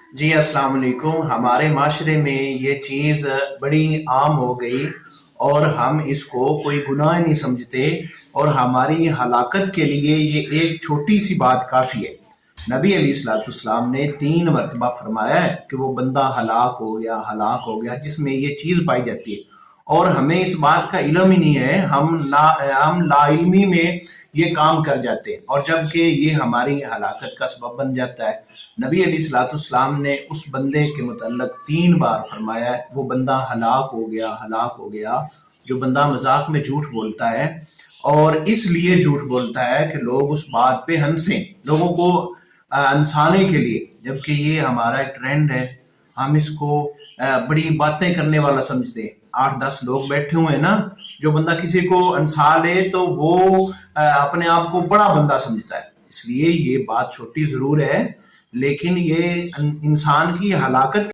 جی السلام علیکم۔ ہمارے معاشرے میں یہ چیز بڑی عام ہو گئی اور ہم اس کو کوئی گناہ نہیں سمجھتے، اور ہماری ہلاکت کے لیے یہ ایک چھوٹی سی بات کافی ہے۔ نبی علیہ الصلوۃ والسلام نے 3 مرتبہ فرمایا ہے کہ وہ بندہ ہلاک ہو گیا، ہلاک ہو گیا، جس میں یہ چیز پائی جاتی ہے، اور ہمیں اس بات کا علم ہی نہیں ہے۔ ہم لا علمی میں یہ کام کر جاتے ہیں، اور جب کہ یہ ہماری ہلاکت کا سبب بن جاتا ہے۔ نبی علیہ الصلوۃ والسلام نے اس بندے کے متعلق 3 بار فرمایا ہے وہ بندہ ہلاک ہو گیا، ہلاک ہو گیا، جو بندہ مذاق میں جھوٹ بولتا ہے، اور اس لیے جھوٹ بولتا ہے کہ لوگ اس بات پہ ہنسیں، لوگوں کو ہنسانے کے لیے، جبکہ یہ ہمارا ایک ٹرینڈ ہے۔ ہم اس کو بڑی باتیں کرنے والا سمجھتے ہیں۔ 8-10 لوگ بیٹھے ہوئے ہیں نا، جو بندہ کسی کو ہنسا لے تو وہ اپنے آپ کو بڑا بندہ سمجھتا ہے۔ اس لیے یہ بات چھوٹی ضرور ہے، لیکن یہ انسان کی ہلاکت